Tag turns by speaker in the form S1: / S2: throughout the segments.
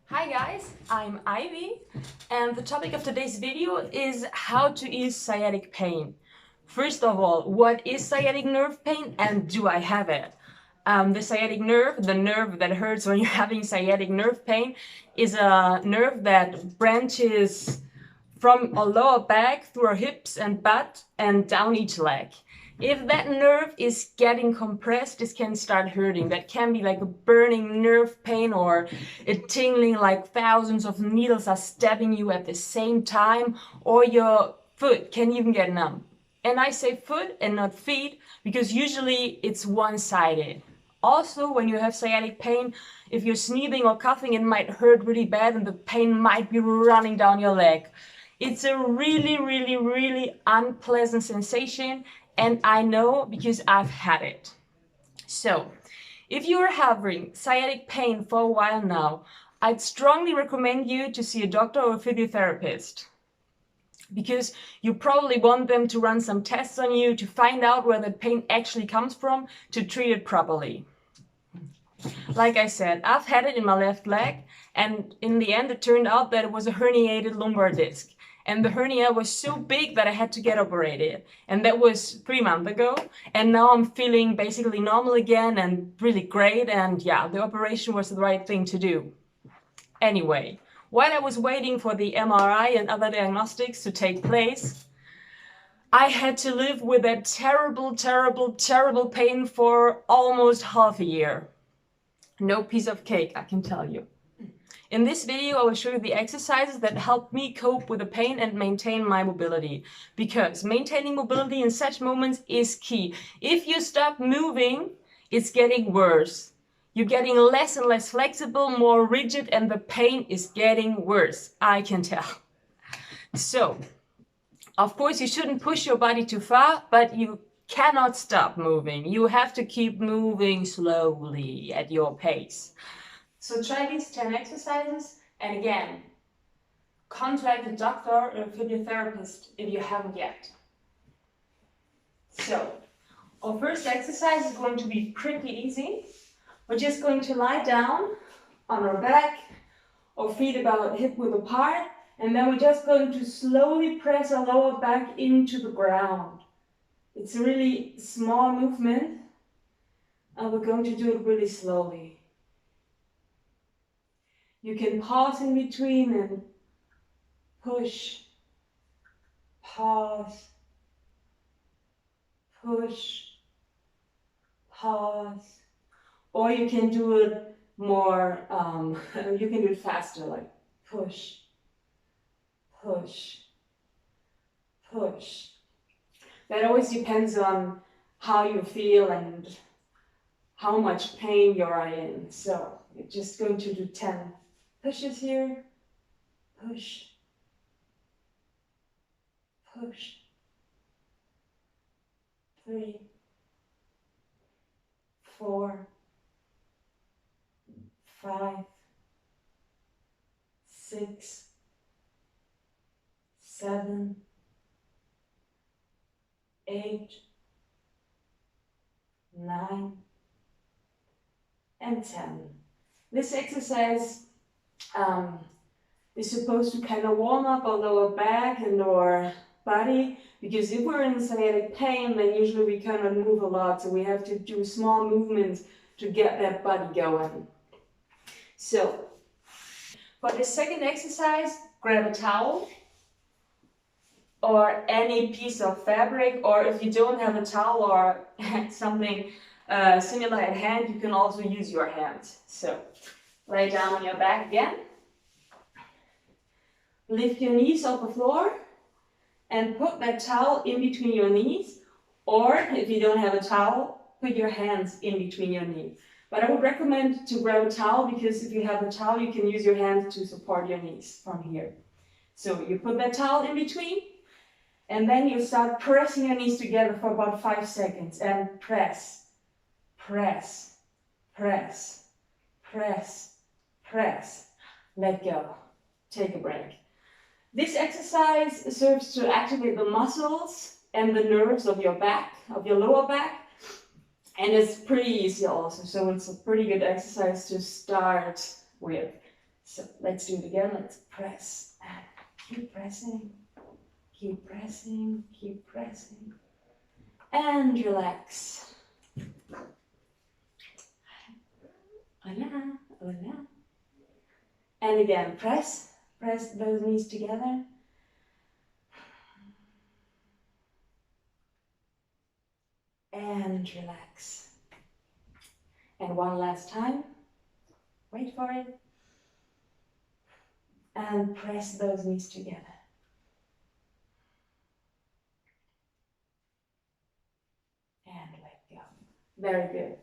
S1: Hi guys, I'm Ivy, and the topic of today's video is how to ease sciatic pain. First of all, what is sciatic nerve pain and do I have it? The sciatic nerve, the nerve that hurts when you're having sciatic nerve pain, is a nerve that branches from our lower back through our hips and butt and down each leg. If that nerve is getting compressed, this can start hurting. That can be like a burning nerve pain or a tingling like thousands of needles are stabbing you at the same time, or your foot can even get numb. And I say foot and not feet because usually it's one-sided. Also, when you have sciatic pain, if you're sneezing or coughing, it might hurt really bad and the pain might be running down your leg. It's a really unpleasant sensation, and I know because I've had it. So, if you are having sciatic pain for a while now, I'd strongly recommend you to see a doctor or a physiotherapist, because you probably want them to run some tests on you to find out where the pain actually comes from to treat it properly. Like I said, I've had it in my left leg, and in the end it turned out that it was a herniated lumbar disc. And the hernia was so big that I had to get operated. And that was 3 months ago. And now I'm feeling basically normal again and really great. And yeah, the operation was the right thing to do. Anyway, while I was waiting for the MRI and other diagnostics to take place, I had to live with that terrible pain for almost half a year. No piece of cake, I can tell you. In this video, I will show you the exercises that help me cope with the pain and maintain my mobility. Because maintaining mobility in such moments is key. If you stop moving, it's getting worse. You're getting less and less flexible, more rigid, and the pain is getting worse. I can tell. So, of course, you shouldn't push your body too far, but you cannot stop moving. You have to keep moving slowly at your pace. So try these 10 exercises, and again, contact a doctor or a physiotherapist if you haven't yet. So, our first exercise is going to be pretty easy. We're just going to lie down on our back, our feet about hip-width apart, and then we're just going to slowly press our lower back into the ground. It's a really small movement, and we're going to do it really slowly. You can pause in between and push, pause, push, pause, or you can do it more, you can do it faster, like push, push, push. That always depends on how you feel and how much pain you're in. So you're just going to do 10 pushes here, push, push, 3, 4, 5, 6, 7, 8, 9, and 10. This exercise is supposed to kind of warm up our lower back and our body, because if we're in sciatic pain, then usually we cannot move a lot, so we have to do small movements to get that body going. So, for the second exercise, grab a towel or any piece of fabric, or if you don't have a towel or something similar at hand, you can also use your hands. So, lay down on your back again. Lift your knees off the floor and put that towel in between your knees, or if you don't have a towel, put your hands in between your knees. But I would recommend to grab a towel, because if you have a towel, you can use your hands to support your knees from here. So you put that towel in between, and then you start pressing your knees together for about 5 seconds, and press, press, press, press, press. Let go. Take a break. This exercise serves to activate the muscles and the nerves of your back, of your lower back, and it's pretty easy also, so it's a pretty good exercise to start with. So let's do it again. Let's press and keep pressing, keep pressing, keep pressing, and relax. Hola, hola. And again, press those knees together. And relax. And one last time. Wait for it. And press those knees together. And let go. Very good.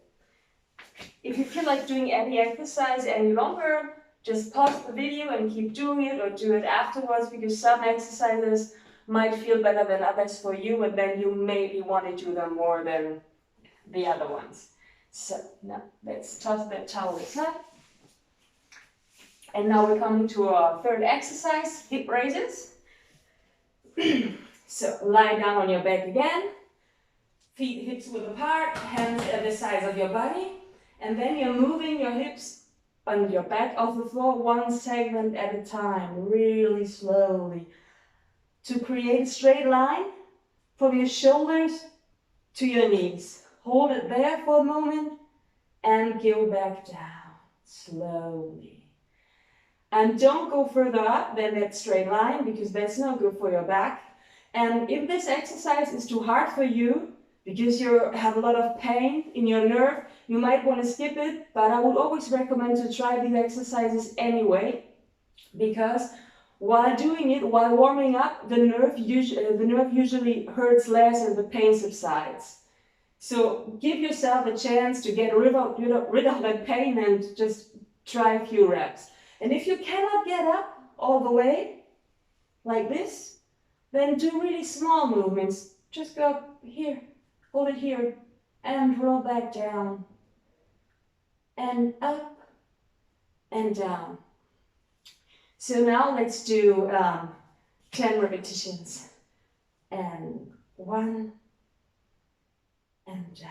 S1: If you feel like doing any exercise any longer, just pause the video and keep doing it, or do it afterwards, because some exercises might feel better than others for you, and then you maybe want to do them more than the other ones. So now let's toss that towel aside. And now we're coming to our third exercise, hip raises. So lie down on your back again, feet hips width apart, hands at the size of your body, and then you're moving your hips on your back off the floor one segment at a time, really slowly, to create a straight line from your shoulders to your knees. Hold it there for a moment and go back down slowly. And don't go further up than that straight line, because that's not good for your back. And if this exercise is too hard for you, because you have a lot of pain in your nerve, you might want to skip it, but I would always recommend to try these exercises anyway, because while doing it, while warming up, the nerve usually hurts less and the pain subsides. So give yourself a chance to get rid of that pain and just try a few reps. And if you cannot get up all the way, like this, then do really small movements. Just go here, hold it here, and roll back down, and up, and down. So now let's do 10 repetitions. And 1, and down.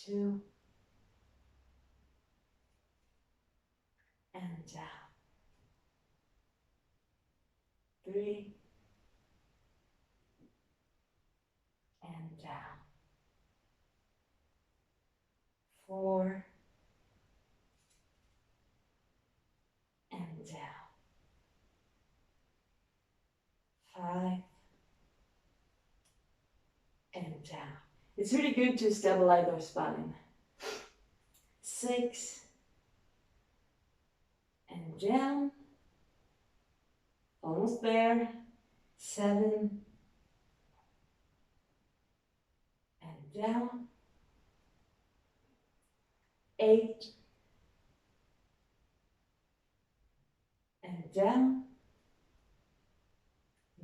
S1: 2, and down. 3, and down. 4, and down. 5, and down. It's really good to stabilize our spine. 6, and down. Almost there. 7, and down. 8, and down.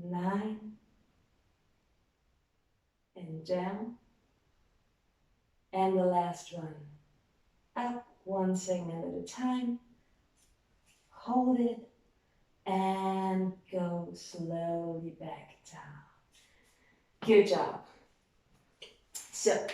S1: 9, and down. And the last one. Up one segment at a time. Hold it and go slowly back down. Good job. So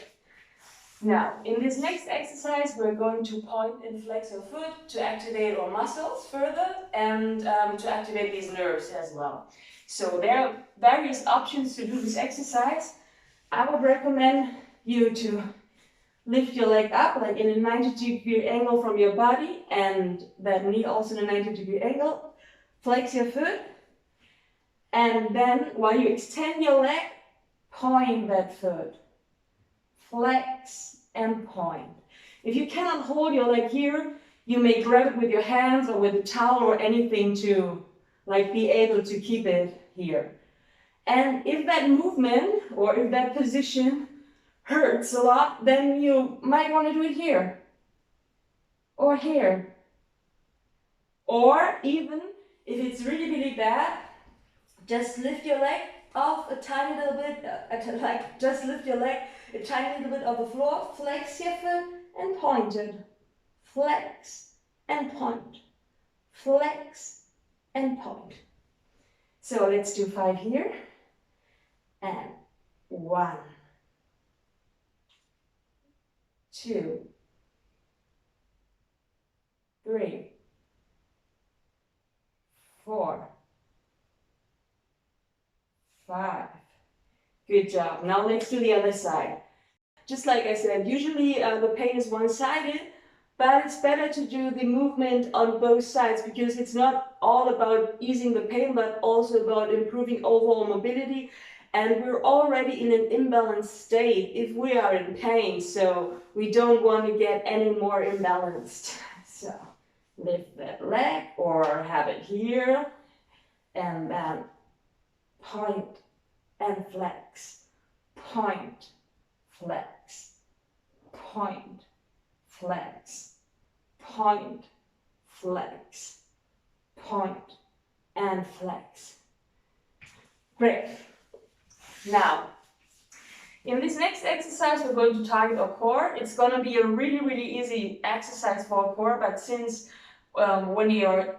S1: now in this next exercise we're going to point and flex your foot to activate our muscles further and to activate these nerves as well. So there are various options to do this exercise. I would recommend you to lift your leg up like in a 90-degree angle from your body, and that knee also in a 90-degree angle. Flex your foot, and then while you extend your leg, point that foot. Flex and point. If you cannot hold your leg here, you may grab it with your hands or with a towel or anything to be able to keep it here. And if that movement or if that position hurts a lot, then you might want to do it here or here. Or even if it's really, really bad, just lift your leg off a tiny little bit, just lift your leg a tiny little bit off the floor, flex your foot and point it. Flex and point. Flex and point. So let's do 5 here. And 1, 2, Good job. Now let's do the other side. Just like I said, usually the pain is one-sided, but it's better to do the movement on both sides because it's not all about easing the pain, but also about improving overall mobility. And we're already in an imbalanced state if we are in pain, so we don't want to get any more imbalanced. So lift that leg or have it here, and then point and flex, point, flex, point, flex, point, flex, point, and flex. Great. Now, in this next exercise, we're going to target our core. It's going to be a really easy exercise for our core, but since when you're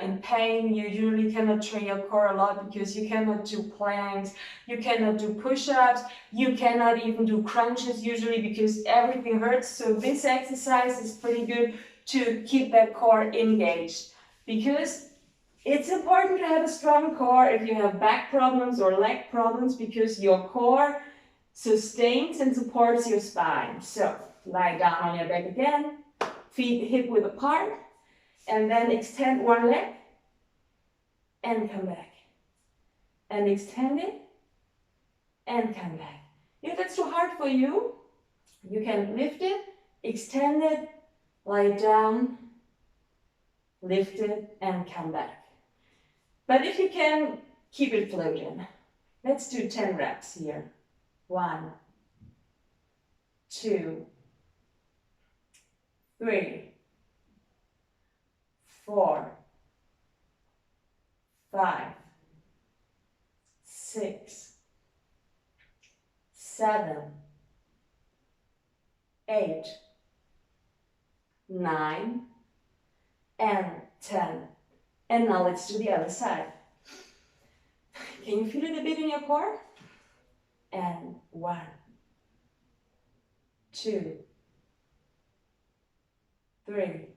S1: in pain, you usually cannot train your core a lot because you cannot do planks, you cannot do push-ups, you cannot even do crunches usually because everything hurts. So this exercise is pretty good to keep that core engaged because it's important to have a strong core if you have back problems or leg problems because your core sustains and supports your spine. So lie down on your back again, feet hip-width apart, and then extend one leg and come back. And extend it and come back. If it's too hard for you, you can lift it, extend it, lie down, lift it, and come back. But if you can, keep it floating. Let's do 10 reps here. 1, 2, 3, 4, 5, 6, 7, 8, 9, and 10. And now let's do the other side. Can you feel it a bit in your core? And 1, 2, 3,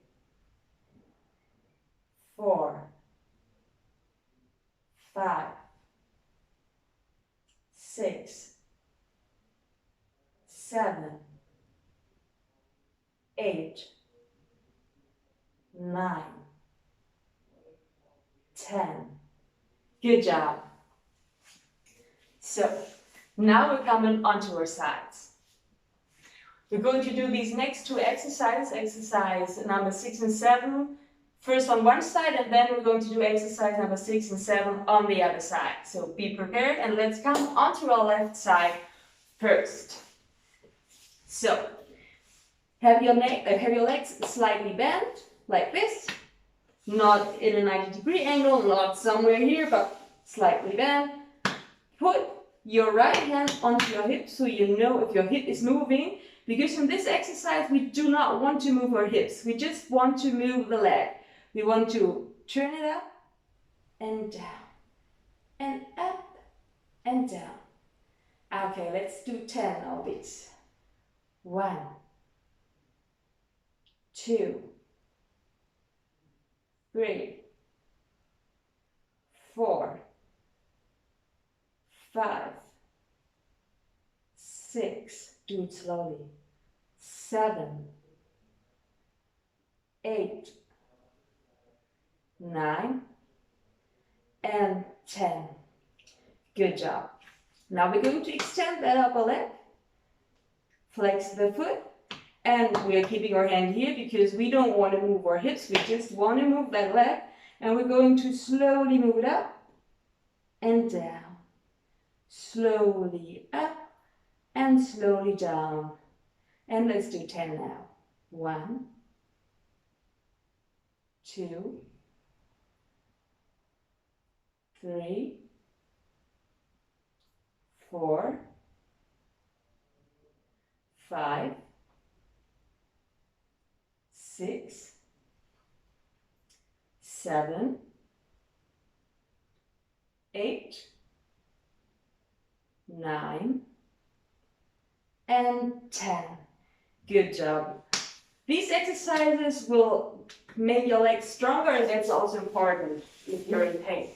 S1: 4, 5, 6, 7, 8, 9, 10. Good job. So now we're coming onto our sides. We're going to do these next two exercises, exercise number 6 and 7, first on one side, and then we're going to do exercise number 6 and 7 on the other side. So be prepared and let's come onto our left side first. So have your legs slightly bent like this, not in a 90-degree angle, not somewhere here, but slightly bent. Put your right hand onto your hip so you know if your hip is moving, because in this exercise we do not want to move our hips, we just want to move the leg. We want to turn it up and down, and up and down. Okay, let's do 10 of these. 1, 2, 3, 4, 5, 6, do it slowly, 7, 8, 9, and 10. Good job. Now we're going to extend that upper leg, flex the foot, and we are keeping our hand here because we don't want to move our hips, we just want to move that leg, and we're going to slowly move it up and down, slowly up and slowly down. And let's do 10 now. 1, 2, 3, 4, 5, 6, 7, 8, 9, and 10. Good job. These exercises will make your legs stronger, and that's also important if you're in pain.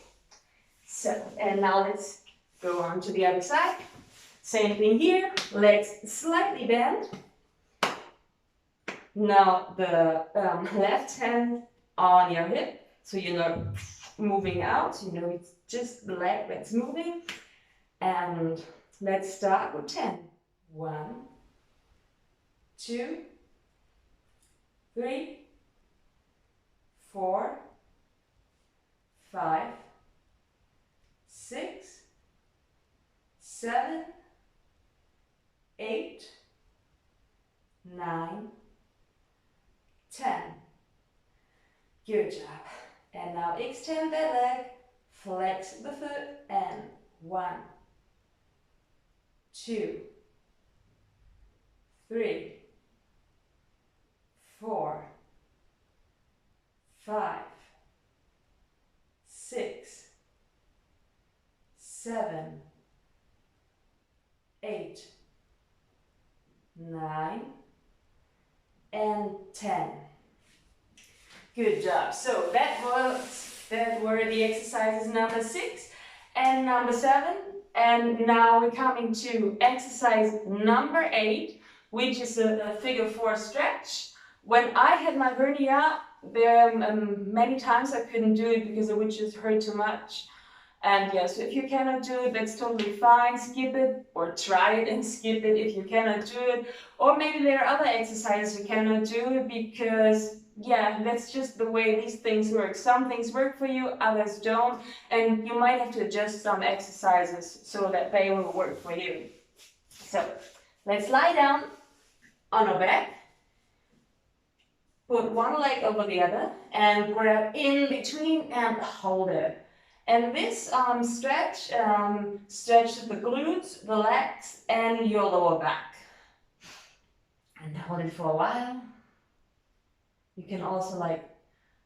S1: So, and now let's go on to the other side. Same thing here, legs slightly bent. Now the left hand on your hip, so you're not moving out, you know, it's just the leg that's moving. And let's start with 10. 1, 2, 3, 4, 5, 6, 7, 8, 9, 10. Good job. And now extend that leg, flex the foot, and 1, 2, 3, 4, 5, 6, 7, 8, 9, and 10. Good job. So that were the exercises number 6 and number 7. And now we're coming to exercise number 8, which is a figure 4 stretch. When I had my hernia, there many times I couldn't do it because it would just hurt too much. And yeah, so if you cannot do it, that's totally fine. Skip it or try it and skip it if you cannot do it. Or maybe there are other exercises you cannot do because, yeah, that's just the way these things work. Some things work for you, others don't. And you might have to adjust some exercises so that they will work for you. So let's lie down on our back. Put one leg over the other and grab in between and hold it. And this stretch stretches the glutes, the legs, and your lower back. And hold it for a while. You can also like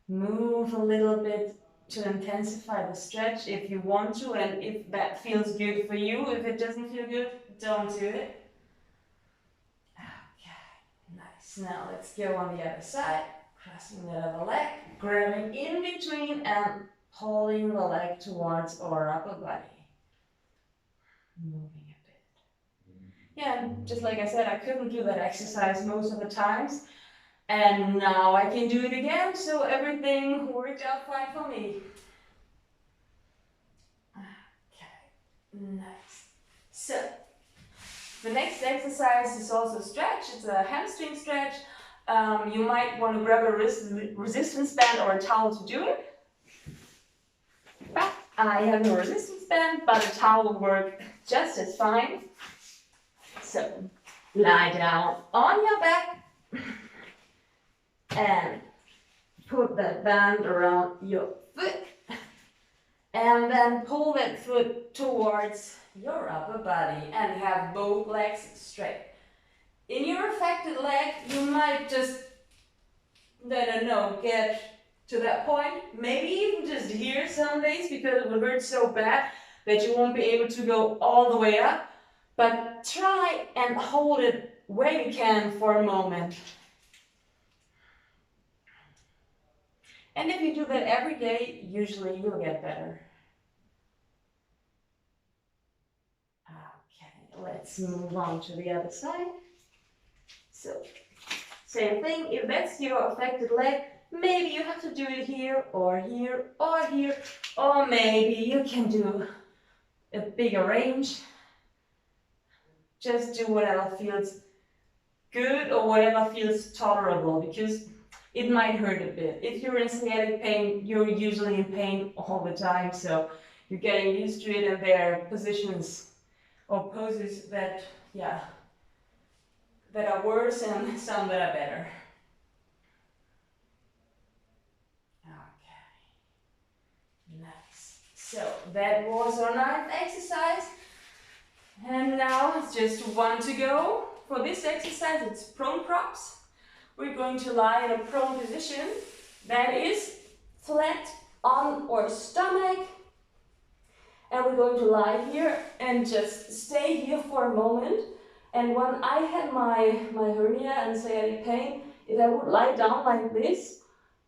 S1: move a little bit to intensify the stretch if you want to, and if that feels good for you. If it doesn't feel good, don't do it. Okay, nice. Now let's go on the other side. Crossing the other leg, grabbing in between and pulling the leg towards our upper body. Moving a bit. Yeah, just like I said, I couldn't do that exercise most of the times. And now I can do it again, so everything worked out fine for me. Okay, nice. So, the next exercise is also a stretch. It's a hamstring stretch. You might want to grab a resistance band or a towel to do it. I have no resistance band, but a towel will work just as fine. So, lie down on your back and put that band around your foot and then pull that foot towards your upper body and have both legs straight. In your affected leg, you might just, I don't know, get to that point, maybe even just here some days because it will hurt so bad that you won't be able to go all the way up, but try and hold it where you can for a moment. And if you do that every day, usually you'll get better. Okay, let's move on to the other side. So, same thing, if that's your affected leg, maybe you have to do it here, or here, or here, or maybe you can do a bigger range. Just do whatever feels good or whatever feels tolerable, because it might hurt a bit. If you're in sciatic pain, you're usually in pain all the time, so you're getting used to it, and there are positions or poses that, yeah, that are worse and some that are better. Nice. So that was our 9th exercise. And now it's just 1 to go. For this exercise, it's prone props. We're going to lie in a prone position that is flat on our stomach. And we're going to lie here and just stay here for a moment. And when I had my hernia and sciatic pain, if I would lie down like this,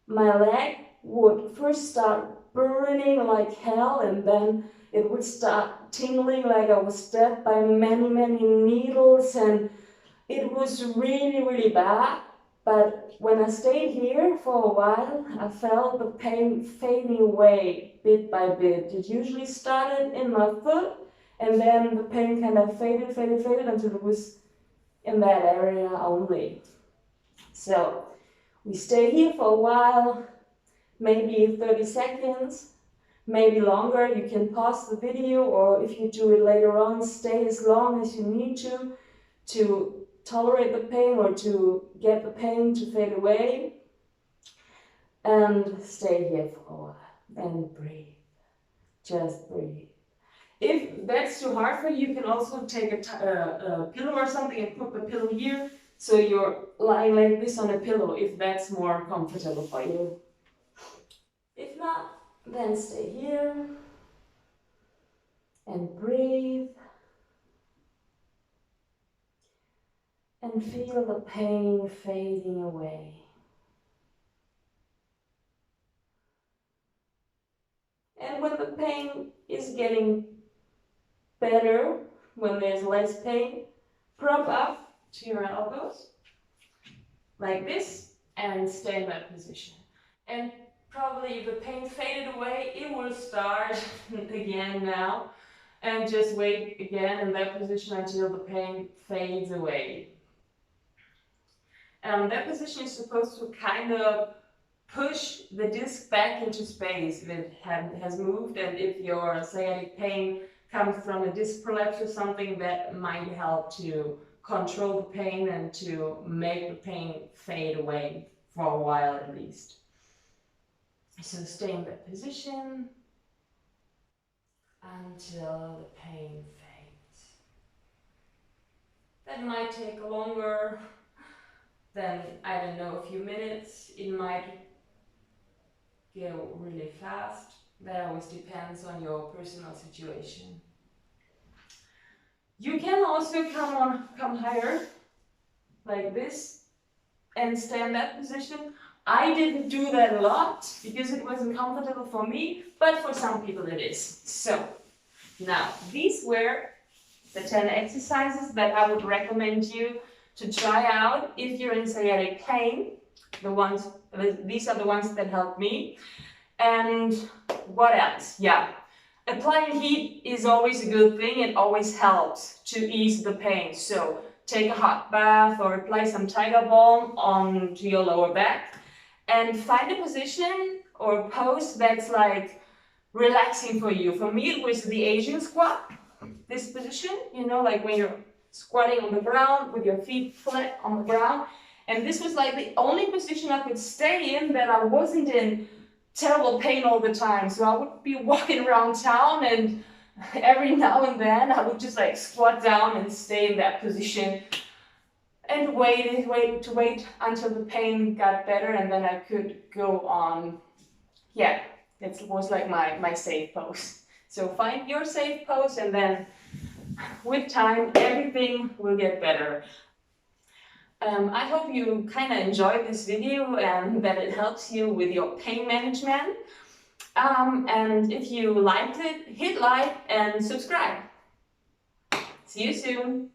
S1: my leg would first start burning like hell, and then it would start tingling like I was stabbed by many, many needles, and it was really, really bad. But when I stayed here for a while, I felt the pain fading away bit by bit. It usually started in my foot, and then the pain kind of faded until it was in that area only. So we stay here for a while, maybe 30 seconds, maybe longer. You can pause the video, or if you do it later on, stay as long as you need to tolerate the pain or to get the pain to fade away. And stay here for a while and breathe. Just breathe. If that's too hard for you, you can also take a pillow or something and put the pillow here, so you're lying like this on a pillow, if that's more comfortable for you. If not, then stay here and breathe and feel the pain fading away. And when the pain is getting better, when there's less pain, prop up to your elbows like this and stay in that position. And probably if the pain faded away, it will start again now, and just wait again in that position until the pain fades away. That position is supposed to kind of push the disc back into space if it has moved, and if your sciatic pain comes from a disc prolapse or something, that might help to control the pain and to make the pain fade away for a while at least. So stay in that position until the pain fades. That might take longer than, I don't know, a few minutes. It might go really fast. That always depends on your personal situation. You can also come higher, like this, and stay in that position. I didn't do that a lot because it wasn't comfortable for me, but for some people it is. So now these were the 10 exercises that I would recommend you to try out if you're in sciatic pain. These are the ones that helped me. And what else? Yeah, applying heat is always a good thing. It always helps to ease the pain. So take a hot bath or apply some tiger balm onto your lower back, and find a position or pose that's like relaxing for you. For me, it was the Asian squat, this position, you know, like when you're squatting on the ground with your feet flat on the ground. And this was like the only position I could stay in that I wasn't in terrible pain all the time. So I would be walking around town, and every now and then I would just like squat down and stay in that position and wait until the pain got better, and then I could go on. Yeah, it was like my safe pose. So find your safe pose, and then with time everything will get better. I hope you kind of enjoyed this video and that it helps you with your pain management. And if you liked it, hit like and subscribe. See you soon.